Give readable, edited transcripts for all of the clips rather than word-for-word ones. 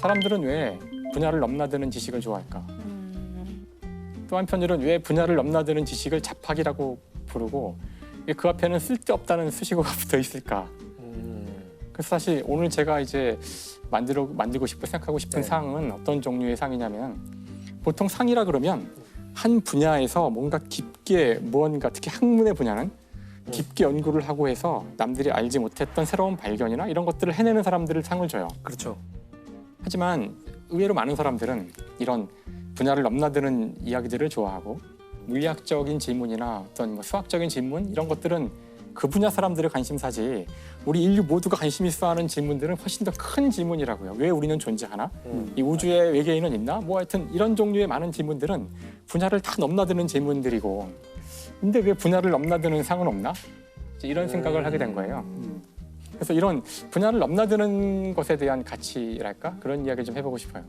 사람들은 왜 분야를 넘나드는 지식을 좋아할까? 또 한편으로는 왜 분야를 넘나드는 지식을 잡학이라고 부르고 왜 그 앞에는 쓸데없다는 수식어가 붙어 있을까? 그래서 사실 오늘 제가 이제 만들고 싶고 생각하고 싶은 상은 어떤 종류의 상이냐면 보통 상이라 그러면 한 분야에서 뭔가 깊게 무언가 특히 학문의 분야는 깊게 연구를 하고 해서 남들이 알지 못했던 새로운 발견이나 이런 것들을 해내는 사람들을 상을 줘요. 그렇죠. 하지만 의외로 많은 사람들은 이런 분야를 넘나드는 이야기들을 좋아하고 물리학적인 질문이나 어떤 뭐 수학적인 질문 이런 것들은 그 분야 사람들의 관심사지 우리 인류 모두가 관심 있어하는 질문들은 훨씬 더 큰 질문이라고요. 왜 우리는 존재하나? 이 우주에 외계인은 있나? 뭐 하여튼 이런 종류의 많은 질문들은 분야를 다 넘나드는 질문들이고 근데 왜 분야를 넘나드는 상은 없나? 이제 이런 생각을 하게 된 거예요. 그래서 이런 분야를 넘나드는 것에 대한 가치랄까? 그런 이야기를 좀 해보고 싶어요.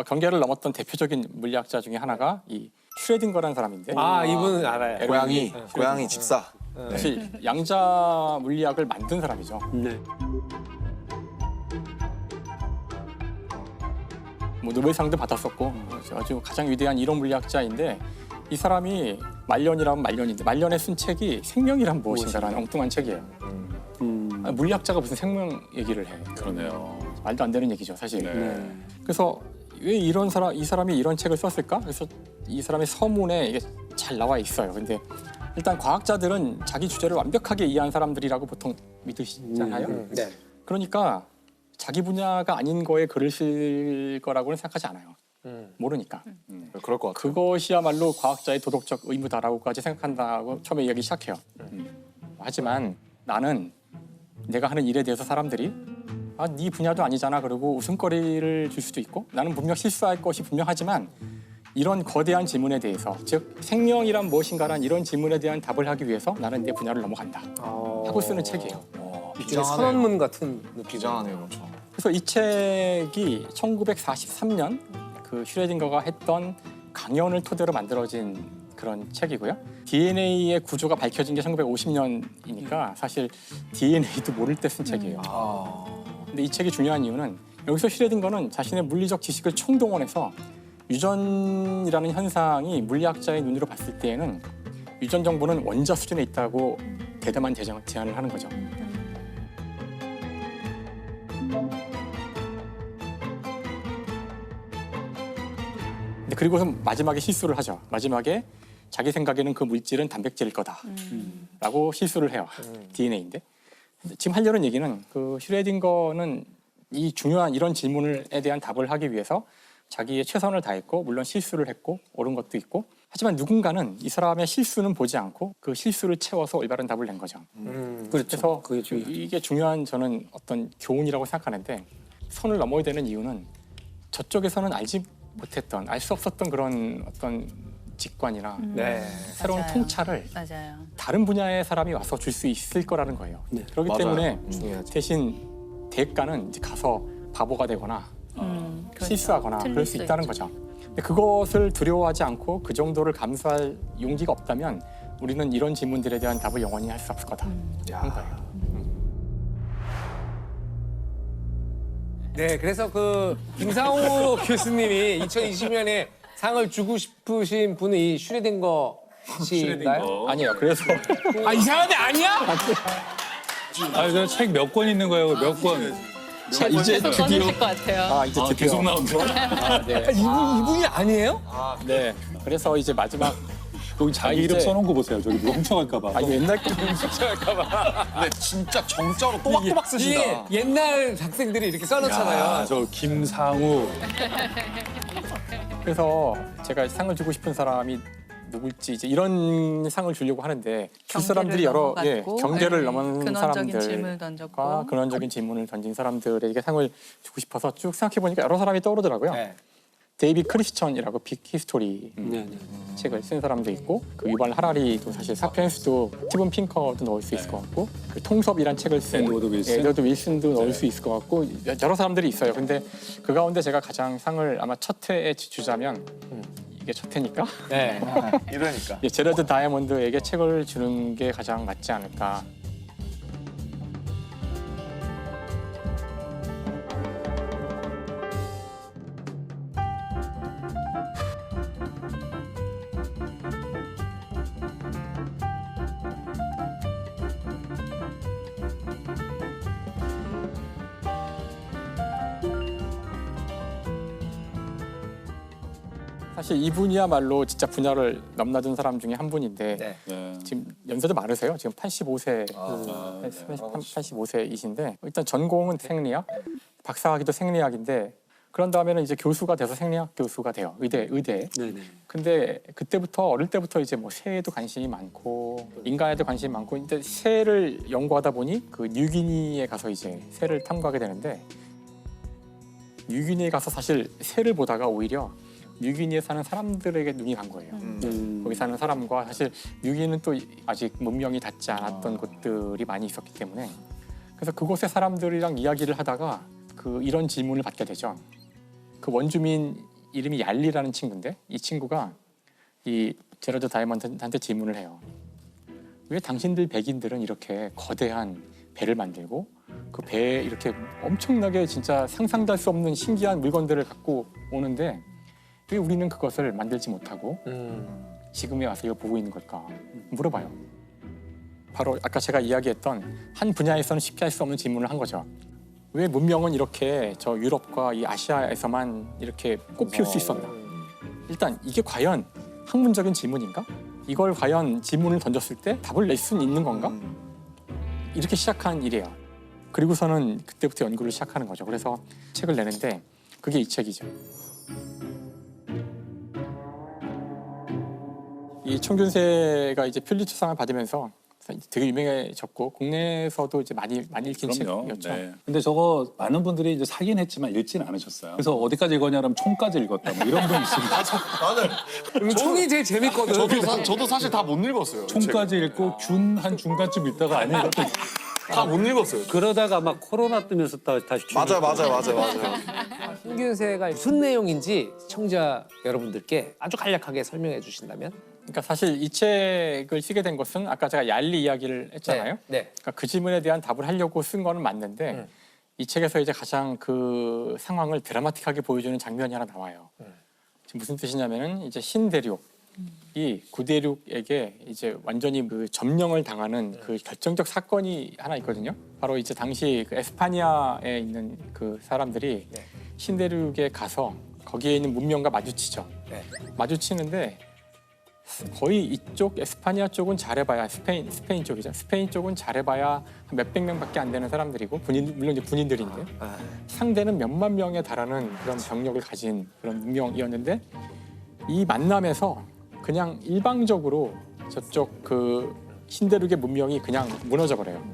경계를 넘었던 대표적인 물리학자 중에 하나가 이 슈레딩거라는 사람인데 아, 이분은 알아요. 고양이 집사. 사실 양자 물리학을 만든 사람이죠. 네. 뭐 노벨상도 받았었고 아주 가장 위대한 이론 물리학자인데 이 사람이 말년이라면 말년인데 말년에 쓴 책이 생명이란 무엇인가라는 엉뚱한 책이에요. 물리학자가 무슨 생명 얘기를 해? 그러네요. 말도 안 되는 얘기죠, 사실. 네. 그래서 왜 이 사람이 이런 책을 썼을까? 그래서 이 사람의 서문에 이게 잘 나와 있어요. 근데 일단 과학자들은 자기 주제를 완벽하게 이해한 사람들이라고 보통 믿으시잖아요. 네. 그러니까 자기 분야가 아닌 거에 글을 쓸 거라고는 생각하지 않아요. 모르니까. 그럴 것 같아요. 그것이야말로 과학자의 도덕적 의무다라고까지 생각한다고 처음에 이야기 시작해요. 하지만 나는 내가 하는 일에 대해서 사람들이 네 분야도 아니잖아 그러고 웃음거리를 줄 수도 있고 나는 분명 실수할 것이 분명하지만 이런 거대한 질문에 대해서 즉 생명이란 무엇인가란 이런 질문에 대한 답을 하기 위해서 나는 내 분야를 넘어간다 하고 쓰는 책이에요. 일종의 선언문 같은 느낌. 비장하네요, 그렇죠. 그래서 이 책이 1943년 그 슈레딩거가 했던 강연을 토대로 만들어진 그런 책이고요. DNA의 구조가 밝혀진 게 1950년이니까 사실 DNA도 모를 때 쓴 책이에요. 근데 이 책이 중요한 이유는 여기서 슈레딩거는 자신의 물리적 지식을 총동원해서 유전이라는 현상이 물리학자의 눈으로 봤을 때에는 유전 정보는 원자 수준에 있다고 대담한 제안을 하는 거죠. 근데 그리고서 마지막에 실수를 하죠. 마지막에 자기 생각에는 그 물질은 단백질일 거다라고 실수를 해요. DNA인데 지금 하려는 얘기는 그 슈레딩거는 이 중요한 이런 질문에 대한 답을 하기 위해서 자기의 최선을 다했고 물론 실수를 했고 옳은 것도 있고 하지만 누군가는 이 사람의 실수는 보지 않고 그 실수를 채워서 올바른 답을 낸 거죠. 그렇죠. 그래서 이게 중요한 저는 어떤 교훈이라고 생각하는데 선을 넘어야 되는 이유는 저쪽에서는 알지 못했던 알 수 없었던 그런 어떤 직관이나 네. 새로운 맞아요. 통찰을 맞아요. 다른 분야의 사람이 와서 줄 수 있을 거라는 거예요. 그렇기 맞아요. 때문에 중요하죠. 대신 대가는 이제 가서 바보가 되거나 그렇죠. 실수하거나 틀릴 그럴 수 수 있다는 있죠. 거죠. 근데 그것을 두려워하지 않고 그 정도를 감수할 용기가 없다면 우리는 이런 질문들에 대한 답을 영원히 할 수 없을 거다 하는 거예요. 네, 그래서 그 김상우 교수님이 2020년에 상을 주고 싶으신 분이 이 슈레딩거 씨인가요? 아니에요. 그래서 아, 이상한데 아니야? 아, 책 몇 권 있는 거예요? 몇 권? 이제 계속 드디어 써주실 것 같아요. 이제 드디어 계속 나온다. 네. 이분이 아니에요? 네. 그래서 이제 마지막 여기 자기 이름 써놓은 거 보세요. 저기 누가 훔쳐갈까 봐. 이거 옛날 거 근데 진짜 정자로 또박또박 이게 쓰신다. 옛날 학생들이 이렇게 써놓잖아요. 아, 저 김상우. 그래서 제가 상을 주고 싶은 사람이 누굴지 이제 이런 상을 주려고 하는데 그 사람들이 여러 경계를 넘은 근원적인 질문을 사람들과 던졌고 근원적인 질문을 던진 사람들에게 상을 주고 싶어서 쭉 생각해 보니까 여러 사람이 떠오르더라고요. 네. 데이비 크리스천이라고 빅 히스토리 네. 책을 쓴 사람도 있고 그 유발 하라리도 사실 사피엔스도 스티븐 핑커도 넣을 수 있을 것 같고 그 통섭이란 책을 쓴 에드워드 윌슨? 에드워드 윌슨도 넣을 수 있을 것 같고 여러 사람들이 있어요. 근데 그 가운데 제가 가장 상을 아마 첫 회에 주자면 이게 첫 회니까 네. 이러니까. 제러드 다이아몬드에게 책을 주는 게 가장 맞지 않을까. 사실 이분이야말로 진짜 분야를 넘나든 사람 중에 한 분인데 네. 네. 지금 연세도 많으세요. 지금 85세, 85세이신데 일단 전공은 생리학, 박사학위도 생리학인데 그런 다음에는 이제 교수가 돼서 생리학 교수가 돼요. 의대. 네네. 근데 그때부터 어릴 때부터 이제 뭐 새에도 관심이 많고 인간에도 관심이 많고 근데 새를 연구하다 보니 그 뉴기니에 가서 이제 새를 탐구하게 되는데 뉴기니에 가서 사실 새를 보다가 오히려 뉴기니에 사는 사람들에게 눈이 간 거예요. 거기 사는 사람과 사실 뉴기니는 또 아직 문명이 닿지 않았던 곳들이 많이 있었기 때문에 그래서 그곳의 사람들이랑 이야기를 하다가 그 이런 질문을 받게 되죠. 그 원주민 이름이 얄리라는 친구인데 이 친구가 이 제러드 다이먼트한테 질문을 해요. 왜 당신들 백인들은 이렇게 거대한 배를 만들고 그 배에 이렇게 엄청나게 진짜 상상도 할 수 없는 신기한 물건들을 갖고 오는데 왜 우리는 그것을 만들지 못하고 지금에 와서 이거 보고 있는 걸까 물어봐요. 바로 아까 제가 이야기했던 한 분야에서는 쉽게 할 수 없는 질문을 한 거죠. 왜 문명은 이렇게 저 유럽과 이 아시아에서만 이렇게 꽃피울 수 있었나? 일단 이게 과연 학문적인 질문인가? 이걸 과연 질문을 던졌을 때 답을 낼 수는 있는 건가? 이렇게 시작한 일이에요. 그리고서는 그때부터 연구를 시작하는 거죠. 그래서 책을 내는데 그게 이 책이죠. 이 총균세가 이제 퓰리처상을 받으면서 되게 유명해졌고 국내에서도 이제 많이 읽힌 그럼요. 책이었죠. 네. 근데 저거 많은 분들이 이제 사긴 했지만 읽지는 않으셨어요. 그래서 어디까지 읽었냐면 총까지 읽었다. 뭐 이런 분 있습니다. 맞아요. 총이 제일 재밌거든. 저도 사실 다 못 읽었어요. 총까지 읽고 균 한 중간쯤 읽다가 안 읽었다. 다 못 읽었어요. 그러다가 막 코로나 뜨면서 다시 맞아요. 총균세가 무슨 내용인지 시청자 여러분들께 아주 간략하게 설명해 주신다면? 그러니까 사실 이 책을 쓰게 된 것은 아까 제가 얄리 이야기를 했잖아요. 네. 그러니까 그 질문에 대한 답을 하려고 쓴 거는 맞는데 이 책에서 이제 가장 그 상황을 드라마틱하게 보여주는 장면이 하나 나와요. 지금 무슨 뜻이냐면은 이제 신대륙이 구대륙에게 이제 완전히 그 점령을 당하는 그 결정적 사건이 하나 있거든요. 바로 이제 당시 그 에스파니아에 있는 그 사람들이 네. 신대륙에 가서 거기에 있는 문명과 마주치죠. 네. 마주치는데 거의 이쪽 에스파니아 쪽은 잘해봐야 스페인 쪽이죠. 스페인 쪽은 잘해봐야 한 몇백 명밖에 안 되는 사람들이고 물론 이제 군인들인데 상대는 몇만 명에 달하는 그런 병력을 가진 그런 문명이었는데 이 만남에서 그냥 일방적으로 저쪽 그 신대륙의 문명이 그냥 무너져 버려요.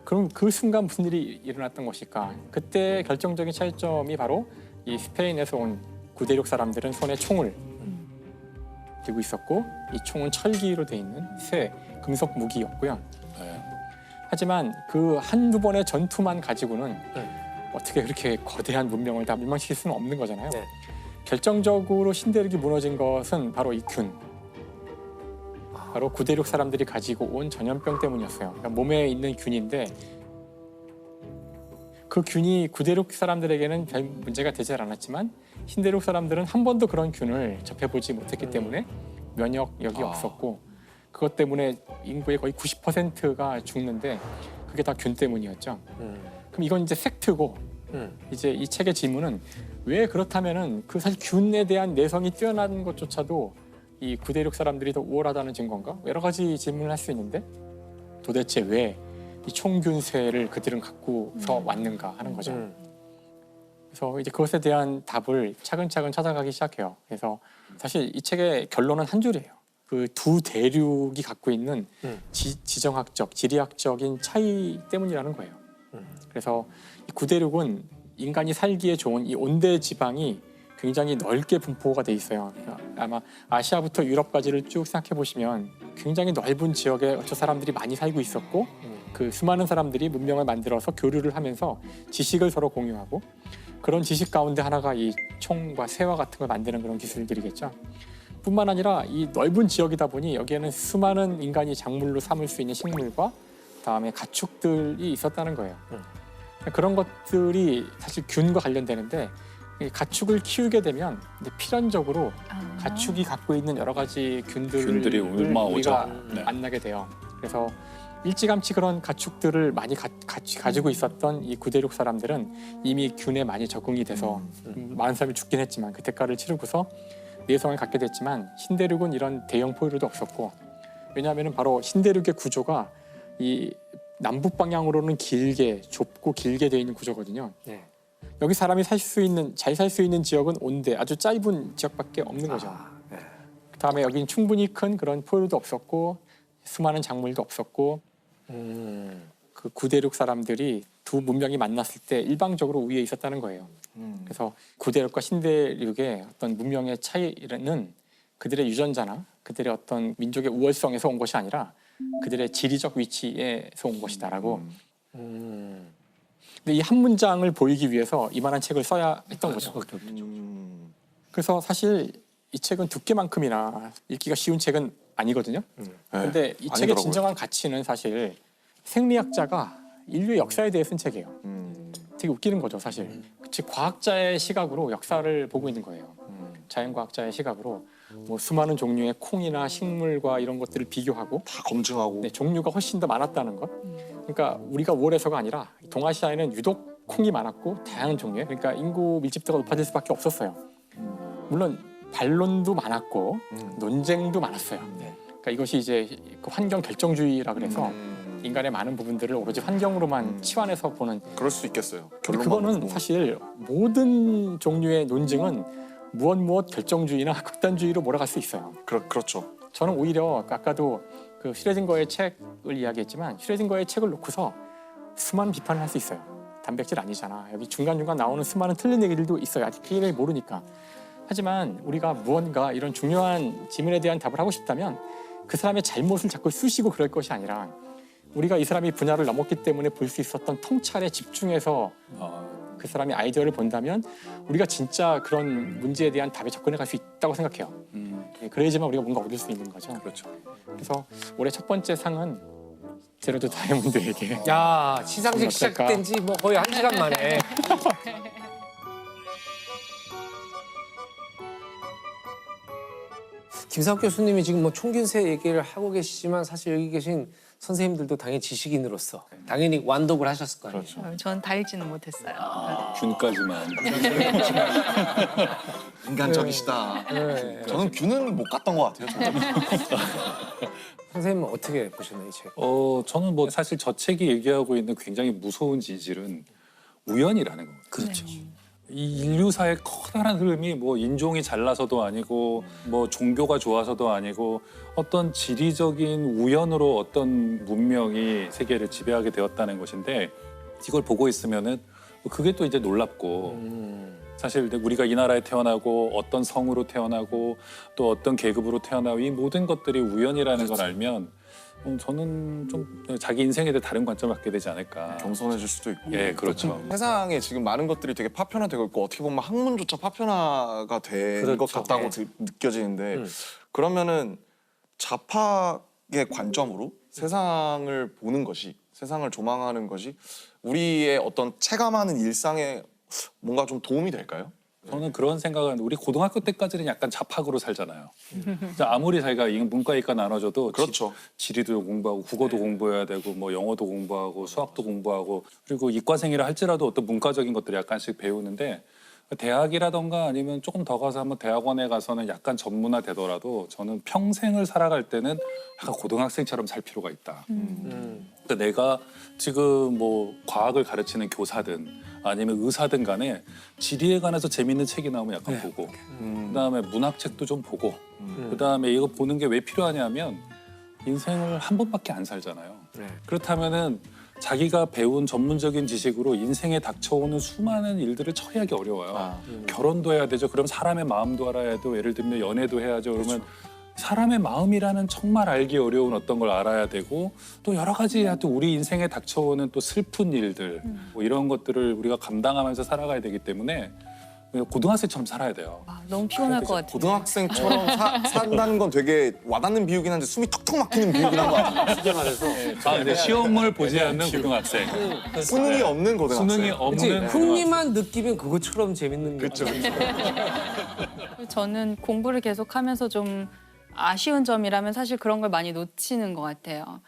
그럼 그 순간 무슨 일이 일어났던 것일까? 그때 결정적인 차이점이 바로 이 스페인에서 온 구대륙 사람들은 손에 총을 들고 있었고 이 총은 철기로 돼 있는 새 금속 무기였고요. 네. 하지만 그 한두 번의 전투만 가지고는 어떻게 그렇게 거대한 문명을 다 멸망시킬 수는 없는 거잖아요. 네. 결정적으로 신대륙이 무너진 것은 바로 이 균. 바로 구대륙 사람들이 가지고 온 전염병 때문이었어요. 그러니까 몸에 있는 균인데 그 균이 구대륙 사람들에게는 별 문제가 되지 않았지만 신대륙 사람들은 한 번도 그런 균을 접해보지 못했기 때문에 면역력이 없었고 그것 때문에 인구의 거의 90%가 죽는데 그게 다 균 때문이었죠. 그럼 이건 이제 팩트고 이제 이 책의 질문은 왜 그렇다면은 그 사실 균에 대한 내성이 뛰어난 것조차도 이 구대륙 사람들이 더 우월하다는 증거인가? 여러 가지 질문을 할 수 있는데 도대체 왜 이 총균세를 그들은 갖고서 왔는가 하는 거죠. 그래서 이제 그것에 대한 답을 차근차근 찾아가기 시작해요. 그래서 사실 이 책의 결론은 한 줄이에요. 그 두 대륙이 갖고 있는 지정학적, 지리학적인 차이 때문이라는 거예요. 그래서 이 구대륙은 인간이 살기에 좋은 이 온대 지방이 굉장히 넓게 분포가 돼 있어요. 그러니까 아마 아시아부터 유럽까지를 쭉 생각해 보시면 굉장히 넓은 지역에 저 사람들이 많이 살고 있었고 그 수많은 사람들이 문명을 만들어서 교류를 하면서 지식을 서로 공유하고 그런 지식 가운데 하나가 이 총과 새와 같은 걸 만드는 그런 기술들이겠죠. 뿐만 아니라 이 넓은 지역이다 보니 여기에는 수많은 인간이 작물로 삼을 수 있는 식물과 그다음에 가축들이 있었다는 거예요. 그런 것들이 사실 균과 관련되는데 이 가축을 키우게 되면 이제 필연적으로 가축이 갖고 있는 여러 가지 균들이 옮아오죠. 우리가 네. 만나게 돼요. 그래서 일찌감치 그런 가축들을 많이 가지고 있었던 이 구대륙 사람들은 이미 균에 많이 적응이 돼서 많은 사람이 죽긴 했지만 그 대가를 치르고서 내성을 갖게 됐지만 신대륙은 이런 대형 포유류도 없었고 왜냐하면 바로 신대륙의 구조가 이 남북 방향으로는 길게 좁고 길게 돼 있는 구조거든요. 네. 여기 사람이 살 수 있는 잘 살 수 있는 지역은 온대 아주 짧은 지역밖에 없는 거죠. 네. 그다음에 여기는 충분히 큰 그런 포유류도 없었고 수많은 작물도 없었고 그 구대륙 사람들이 두 문명이 만났을 때 일방적으로 위에 있었다는 거예요. 그래서 구대륙과 신대륙의 어떤 문명의 차이는 그들의 유전자나 그들의 어떤 민족의 우월성에서 온 것이 아니라 그들의 지리적 위치에서 온 것이다라고. 근데 이 한 문장을 보이기 위해서 이만한 책을 써야 했던 거죠. 그래서 사실 이 책은 두께만큼이나 읽기가 쉬운 책은 아니거든요. 근데 이 책의 아니더라고요. 진정한 가치는 사실 생리학자가 인류의 역사에 대해 쓴 책이에요. 되게 웃기는 거죠, 사실. 즉 과학자의 시각으로 역사를 보고 있는 거예요. 자연과학자의 시각으로 뭐 수많은 종류의 콩이나 식물과 이런 것들을 비교하고 다 검증하고. 네, 종류가 훨씬 더 많았다는 것. 그러니까 우리가 우월해서가 아니라 동아시아에는 유독 콩이 많았고 다양한 종류의 그러니까 인구 밀집도가 높아질 수밖에 없었어요. 물론 반론도 많았고 논쟁도 많았어요. 그러니까 이것이 이제 그 환경 결정주의라 그래서 인간의 많은 부분들을 오로지 환경으로만 치환해서 보는. 그럴 수 있겠어요. 근데 결론만 그거는 놓고. 사실 모든 종류의 논증은 무엇 결정주의나 극단주의로 몰아갈 수 있어요. 그렇죠. 저는 오히려 아까도 그 슈레딩거의 책을 이야기했지만 슈레딩거의 책을 놓고서 수많은 비판을 할 수 있어요. 단백질 아니잖아. 여기 중간중간 나오는 수많은 틀린 얘기들도 있어요. 아직 그 모르니까. 하지만 우리가 무언가 이런 중요한 질문에 대한 답을 하고 싶다면 그 사람의 잘못을 자꾸 쑤시고 그럴 것이 아니라 우리가 이 사람이 분야를 넘었기 때문에 볼 수 있었던 통찰에 집중해서 그 사람의 아이디어를 본다면 우리가 진짜 그런 문제에 대한 답에 접근해 갈 수 있다고 생각해요. 그래야지만 우리가 뭔가 얻을 수 있는 거죠. 그렇죠. 그래서 올해 첫 번째 상은 제로드 다이아몬드에게. 야 시상식 어떨까? 시작된 지 뭐 거의 1시간 만에. 김상욱 교수님이 지금 뭐 총균세 얘기를 하고 계시지만 사실 여기 계신 선생님들도 당연히 지식인으로서 당연히 완독을 하셨을 거 아니에요. 전 다 읽지는 못했어요. 균까지만. 인간적이시다. 네. 저는 균은 못 갔던 것 같아요. 저도. 선생님은 어떻게 보셨나요, 이 책? 저는 뭐 사실 저 책이 얘기하고 있는 굉장히 무서운 진실은 우연이라는 거거든요. 그렇죠. 이 인류사의 커다란 흐름이 뭐 인종이 잘나서도 아니고 뭐 종교가 좋아서도 아니고 어떤 지리적인 우연으로 어떤 문명이 세계를 지배하게 되었다는 것인데 이걸 보고 있으면은 그게 또 이제 놀랍고 사실 우리가 이 나라에 태어나고 어떤 성으로 태어나고 또 어떤 계급으로 태어나고 이 모든 것들이 우연이라는 걸 알면 저는 좀 자기 인생에 대해 다른 관점을 갖게 되지 않을까. 겸손해질 수도 있고. 예, 그렇죠. 세상에 지금 많은 것들이 되게 파편화되고 있고 어떻게 보면 학문조차 파편화가 된 것 그렇죠. 같다고 네. 느껴지는데 그러면은 자팍의 관점으로 세상을 보는 것이 세상을 조망하는 것이 우리의 어떤 체감하는 일상에 뭔가 좀 도움이 될까요? 저는 그런 생각은 우리 고등학교 때까지는 약간 자팍으로 살잖아요. 아무리 자기가 문과 이과 나눠줘도 그렇죠. 지리도 공부하고 국어도 공부해야 되고 뭐 영어도 공부하고 수학도 공부하고 그리고 이과생이라 할지라도 어떤 문과적인 것들을 약간씩 배우는데 대학이라던가 아니면 조금 더 가서 한번 대학원에 가서는 약간 전문화 되더라도 저는 평생을 살아갈 때는 약간 고등학생처럼 살 필요가 있다. 그러니까 내가 지금 뭐 과학을 가르치는 교사든 아니면 의사든 간에 지리에 관해서 재밌는 책이 나오면 약간 보고 그다음에 문학책도 좀 보고 그다음에 이거 보는 게 왜 필요하냐면 인생을 한 번밖에 안 살잖아요. 그렇다면은 자기가 배운 전문적인 지식으로 인생에 닥쳐오는 수많은 일들을 처리하기 어려워요. 결혼도 해야 되죠. 그럼 사람의 마음도 알아야 돼요. 예를 들면 연애도 해야죠. 그러면 사람의 마음이라는 정말 알기 어려운 어떤 걸 알아야 되고 또 여러 가지 또 우리 인생에 닥쳐오는 또 슬픈 일들 뭐 이런 것들을 우리가 감당하면서 살아가야 되기 때문에 고등학생처럼 살아야 돼요. 아, 너무 피곤할 것 같아요. 고등학생처럼 산다는 건 되게 와닿는 비유긴 한데 숨이 턱턱 막히는 비유긴 한 것 같아요. 근데 시험을 보지 않는 고등학생. 수능이 없는 고등학생. 수능이 그치? 없는 흥미만 느끼면 그것처럼 재밌는 게 그렇죠. 저는 공부를 계속하면서 좀 아쉬운 점이라면 사실 그런 걸 많이 놓치는 것 같아요.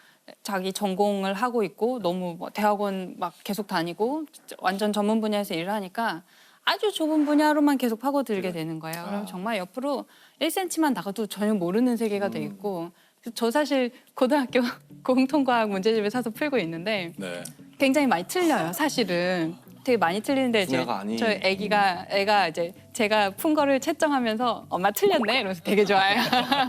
자기 전공을 하고 있고 너무 뭐 대학원 막 계속 다니고 완전 전문 분야에서 일을 하니까 아주 좁은 분야로만 계속 파고들게 되는 거예요. 그럼 정말 옆으로 1cm만 나가도 전혀 모르는 세계가 돼 있고 저 사실 고등학교 공통과학 문제집을 사서 풀고 있는데 네. 굉장히 많이 틀려요. 사실은 되게 많이 틀리는데 이제 분야가 아닌. 저희 애가 이제 제가 푼 거를 채점하면서 엄마 틀렸네 이러면서 되게 좋아해요.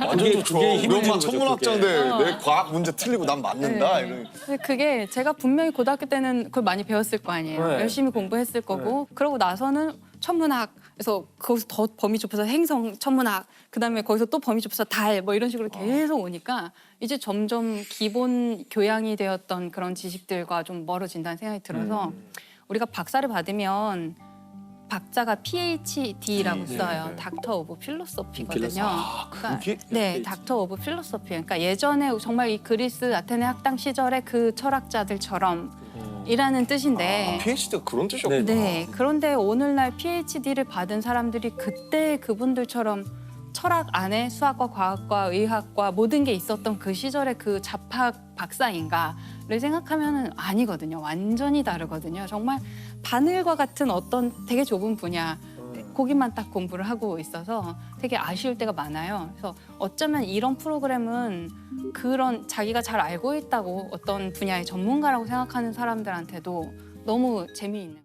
완전 좋죠. 그게 힘을 우리 엄마 주는 거죠, 천문학자인데 내 과학 문제 틀리고 난 맞는다. 네. 이런. 근데 그게 제가 분명히 고등학교 때는 그걸 많이 배웠을 거 아니에요. 네. 열심히 공부했을 거고 그러고 나서는 천문학 그래서 거기서 더 범위 좁혀서 행성 천문학 그다음에 거기서 또 범위 좁혀서 달 뭐 이런 식으로 계속 오니까 이제 점점 기본 교양이 되었던 그런 지식들과 좀 멀어진다는 생각이 들어서 우리가 박사를 받으면 박자가 PhD라고 써요. 닥터 오브 필로소피거든요. 그러니까 네, 닥터 오브 필로소피. 그러니까 예전에 정말 이 그리스 아테네 학당 시절의 그 철학자들처럼 이라는 뜻인데 PhD가 그런 뜻이었구나. 네, 그런데 오늘날 PhD를 받은 사람들이 그때 그분들처럼 철학 안에 수학과 과학과 의학과 모든 게 있었던 그 시절의 그 잡학 박사인가를 생각하면 아니거든요. 완전히 다르거든요. 정말 바늘과 같은 어떤 되게 좁은 분야 거기만 딱 공부를 하고 있어서 되게 아쉬울 때가 많아요. 그래서 어쩌면 이런 프로그램은 그런 자기가 잘 알고 있다고 어떤 분야의 전문가라고 생각하는 사람들한테도 너무 재미있는